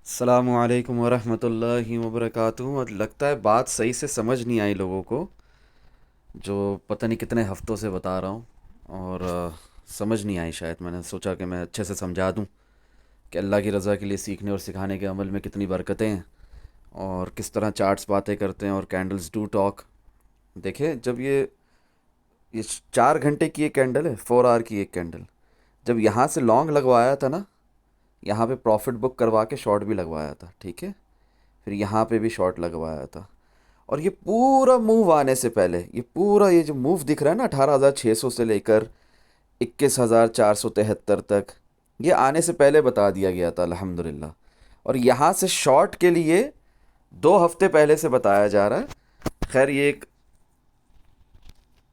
अस्सलामुअलैकुम वरहमतुल्लाहि वबरकातुहू। और लगता है बात सही से समझ नहीं आई लोगों को, जो पता नहीं कितने हफ्तों से बता रहा हूँ। और समझ नहीं आई। शायद मैंने सोचा कि मैं अच्छे से समझा दूँ कि अल्लाह की रज़ा के लिए सीखने और सिखाने के अमल में कितनी बरकतें हैं और किस तरह चार्ट्स बातें करते हैं और कैंडल्स डू टॉक। देखे, जब ये 4 घंटे की एक कैंडल है, 4 आवर की एक कैंडल, जब यहाँ से लॉन्ग लगवाया था ना, यहाँ पे प्रॉफिट बुक करवा के शॉर्ट भी लगवाया था, ठीक है। फिर यहाँ पे भी शॉर्ट लगवाया था। और ये पूरा मूव आने से पहले, ये जो मूव दिख रहा है ना, 18,600 से लेकर 21,473 तक, ये आने से पहले बता दिया गया था अल्हम्दुलिल्लाह। और यहाँ से शॉर्ट के लिए 2 हफ्ते पहले से बताया जा रहा है। खैर, ये एक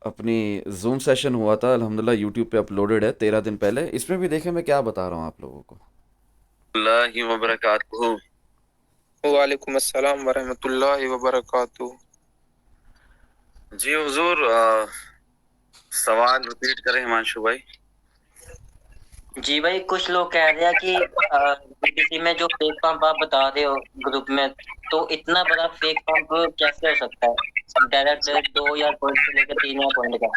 अपनी जूम सेशन हुआ था अल्हम्दुलिल्लाह, यूट्यूब पे अपलोडेड है 13 दिन पहले। इसमें भी देखें मैं क्या बता रहा हूँ आप लोगों को। अल्लाह वबरकातुहू। वालेकुम अस्सलाम वरहमतुल्लाहि वबरकातुह। जी हुजूर, सवाल रिपीट करें हिमांशु भाई। जी भाई, कुछ लोग कह रहे हैं कि बीटीसी में जो फेक पंप आप बता रहे हो ग्रुप में, तो इतना बड़ा फेक पंप कैसे हो सकता है? डायरेक्ट 2 या पॉइंट से लेकर 3 या पॉइंट का।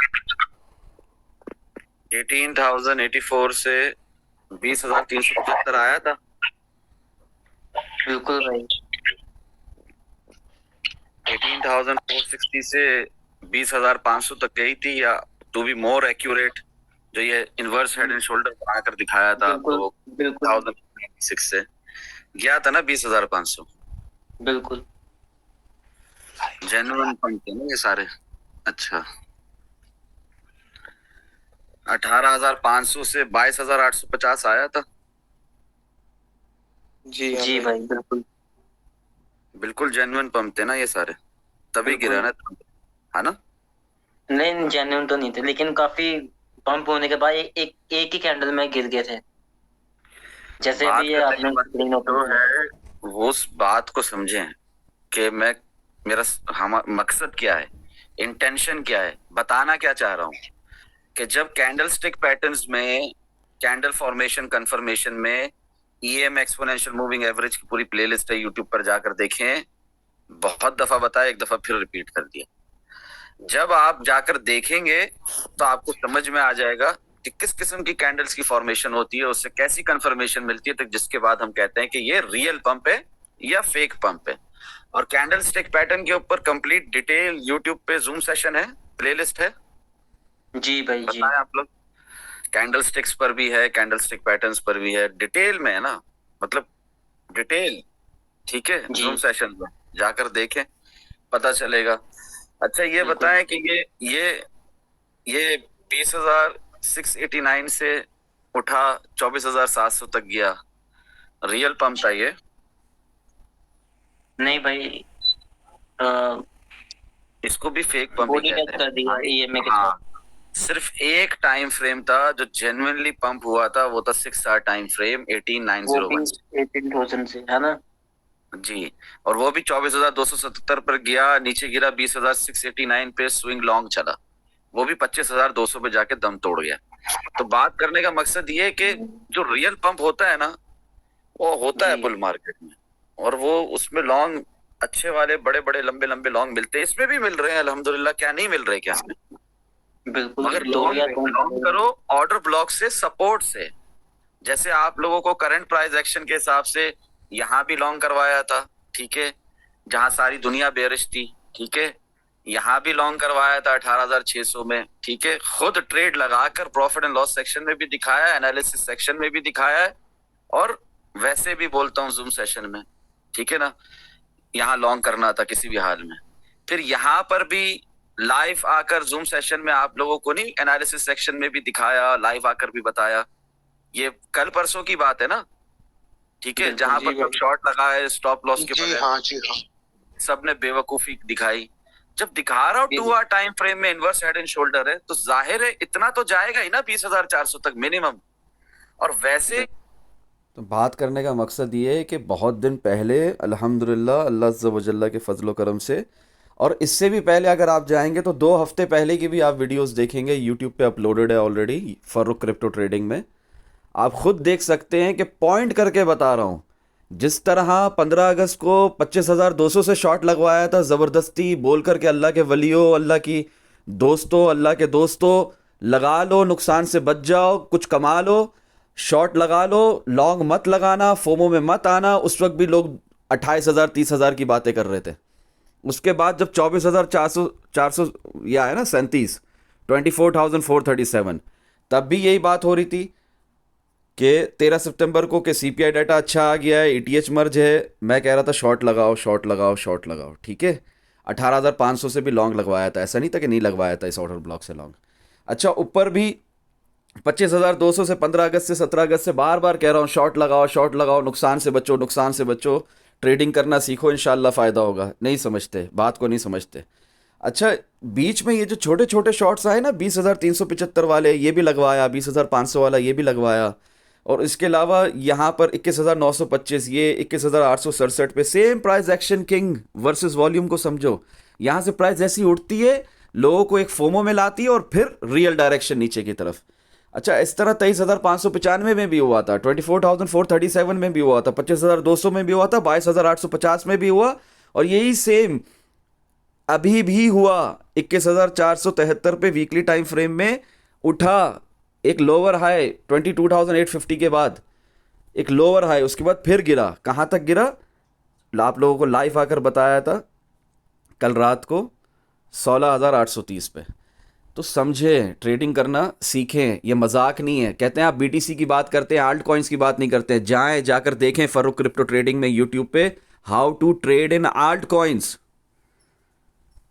18,084 से 20,375 आया था। बिल्कुल भाई। 18,460 से 20,500 तक गई थी, या टू बी मोर एक्यूरेट, जो ये इनवर्स हेड एंड शोल्डर बनाकर दिखाया था बिल्कुल तो बिल्कुल 1006 से गया था ना 20,500। बिल्कुल। जेन्युइन पॉइंट थे ना ये सारे। अच्छा, 18,500 से 22,850 आया था। जी हाँ जी भाई। भाई बिल्कुल बिल्कुल जेन्युइन पंप थे ना ये सारे, तभी गिरा बिल्कुल। ना, है ना। नहीं, जेन्युइन तो नहीं थे, लेकिन काफी पंप होने के बाद एक ही कैंडल में गिर गए थे, जैसे बात अभी ये करने का आपने स्क्रीन मतलब ओपन जो किया। है, वो उस बात को समझें कि मैं, मेरा हम मकसद क्या है, इंटेंशन क्या है, बताना क्या चाह रहा हूँ। कि जब कैंडल स्टिक पैटर्न्स में, कैंडल फॉर्मेशन कंफर्मेशन में, ईएम एक्सपोनेंशियल मूविंग एवरेज की पूरी प्लेलिस्ट है, यूट्यूब पर जाकर देखें। बहुत दफा बताया, एक दफा फिर रिपीट कर दिया। जब आप जाकर देखेंगे तो आपको समझ में आ जाएगा कि किस किस्म की कैंडल्स की फॉर्मेशन होती है, उससे कैसी कंफर्मेशन मिलती है, तो जिसके बाद हम कहते हैं कि ये रियल पंप है या फेक पंप है। और कैंडल स्टिक पैटर्न के ऊपर कंप्लीट डिटेल यूट्यूब पे जूम सेशन है, प्लेलिस्ट है। जी भाई जी। बताएं आप लोग। कैंडल स्टिक्स पर भी है, कैंडल स्टिक पैटर्न्स पर भी है, डिटेल में है ना, मतलब डिटेल। ठीक है, जी जूम सेशन में जाकर देखें, पता चलेगा। अच्छा, ये बिल्कुल। बताएं कि ये 20,689 से उठा 24,700 तक गया, रियल पंप था ये? नहीं भाई, इसको भी फेक पंप ही बॉडी कहते टच हैं कर दी है भाई। ईएमए के हाँ, साथ। सिर्फ एक टाइम फ्रेम था जो जेन्युइनली पंप हुआ था, वो था 6 आवर टाइम फ्रेम वो भी 18,901। 18,000 से, है ना? जी, और वो भी 24,277 पर गया, नीचे गिरा 20,689 पे, स्विंग लॉन्ग चला, वो भी 25,200 पे जाके दम तोड़ गया। तो बात करने का मकसद ये है कि जो रियल पंप होता है ना, वो होता है जी बुल मार्केट में। और वो उसमें लॉन्ग अच्छे वाले बड़े बड़े लंबे लंबे लॉन्ग मिलते हैं, इसमें भी मिल रहे हैं अल्हम्दुलिल्लाह। क्या नहीं मिल रहे क्या? बिल्कुल। मगर 2 या लॉन्ग 3 लॉन्ग करो ऑर्डर ब्लॉक से, सपोर्ट से। जैसे आप लोगों को करंट प्राइस एक्शन के हिसाब से यहाँ भी लॉन्ग करवाया था, ठीक है, जहां सारी दुनिया बेरिश थी, ठीक है। यहाँ भी लॉन्ग करवाया था 18,600 में, ठीक है। खुद ट्रेड लगाकर प्रॉफिट एंड लॉस सेक्शन में भी दिखाया है, एनालिसिस सेक्शन में भी दिखाया है, और वैसे भी बोलता हूँ जूम सेशन में, ठीक है ना। यहाँ लॉन्ग करना था किसी भी हाल में। फिर यहाँ पर भी लाइव आकर जूम सेशन में आप लोगों को नहीं, एनालिसिस सेक्शन में भी दिखाया, लाइव आकर भी बताया। ये कल परसों की बात है ना, ठीक है, बिल्कुल। जहां जी पर सब भाई। शॉर्ट लगाए स्टॉप लॉस के जी बगैर, हाँ जी हाँ। सबने बेवकूफी दिखाई। जब दिखा रहा हूँ 2 आवर टाइम फ्रेम में इनवर्स हेड एंड शोल्डर है, तो जाहिर है इतना तो जाएगा ही ना, 20,400 तक मिनिमम। और वैसे तो बात करने का मकसद ये है कि बहुत दिन पहले अल्हम्दुलिल्लाह, अल्लाह अज़्ज़ा व जल्ला के फजलो करम से, और इससे भी पहले अगर आप जाएंगे तो 2 हफ्ते पहले की भी आप वीडियोस देखेंगे, यूट्यूब पे अपलोडेड है ऑलरेडी, फर्रुख क्रिप्टो ट्रेडिंग में। आप खुद देख सकते हैं कि पॉइंट करके बता रहा हूँ, जिस तरह 15 अगस्त को 25,200 से शॉट लगवाया था ज़बरदस्ती बोल कर के अल्लाह के वलियों, अल्लाह की दोस्तों, अल्लाह के दोस्तों, लगा लो, नुकसान से बच जाओ, कुछ कमा लो, शॉट लगा लो, लॉन्ग मत लगाना, फोमो में मत आना। उस वक्त भी लोग 28,000 30,000 की बातें कर रहे थे। उसके बाद जब 24,400 ये आया ना 37, 24,437, तब भी यही बात हो रही थी कि 13 सितंबर को कि सीपीआई डाटा अच्छा आ गया है, ईटीएच मर्ज है। मैं कह रहा था शॉर्ट लगाओ, शॉर्ट लगाओ, शॉर्ट लगाओ, ठीक है। 18,500 से भी लॉन्ग लगवाया था, ऐसा नहीं था कि नहीं लगवाया था इस ऑर्डर ब्लॉक से लॉन्ग। अच्छा, ऊपर भी 25,200 से 15 अगस्त से 17 अगस्त से बार बार कह रहा हूँ शॉर्ट लगाओ, शॉर्ट लगाओ, नुकसान से बचो, नुकसान से बचो, ट्रेडिंग करना सीखो, इंशाल्लाह फ़ायदा होगा। नहीं समझते, बात को नहीं समझते। अच्छा, बीच में ये जो छोटे छोटे शॉट्स आए ना 20,375 वाले, ये भी लगवाया, 20,500 वाला ये भी लगवाया। और इसके अलावा यहाँ पर 21,925, ये 21,867 पे same price action king versus volume को समझो। यहाँ से प्राइस ऐसी उठती है, लोगों को एक फोमो में लाती है और फिर रियल डायरेक्शन नीचे की तरफ। अच्छा, इस तरह 23,595 में भी हुआ था, 24,437 में भी हुआ था, 25,200 में भी हुआ था, 22,850 में भी हुआ, और यही सेम अभी भी हुआ 21,473 पे वीकली टाइम फ्रेम में उठा। एक लोअर हाई 22,850 के बाद एक लोअर हाई, उसके बाद फिर गिरा। कहाँ तक गिरा? आप लोगों को लाइव आकर बताया था कल रात को 16,830 पे। तो समझें, ट्रेडिंग करना सीखें, ये मजाक नहीं है। कहते हैं आप बीटीसी की बात करते हैं, आल्ट कॉइन्स की बात नहीं करते हैं। जाकर देखें फर्रुख क्रिप्टो ट्रेडिंग में यूट्यूब पे how to trade in alt coins.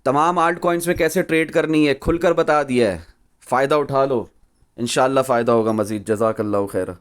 तमाम आल्ट कॉइन्स में कैसे ट्रेड करनी है खुलकर बता दिया है। फ़ायदा उठा लो, इंशाल्लाह फ़ायदा होगा मज़ीद। जज़ाकल्लाहु खैर।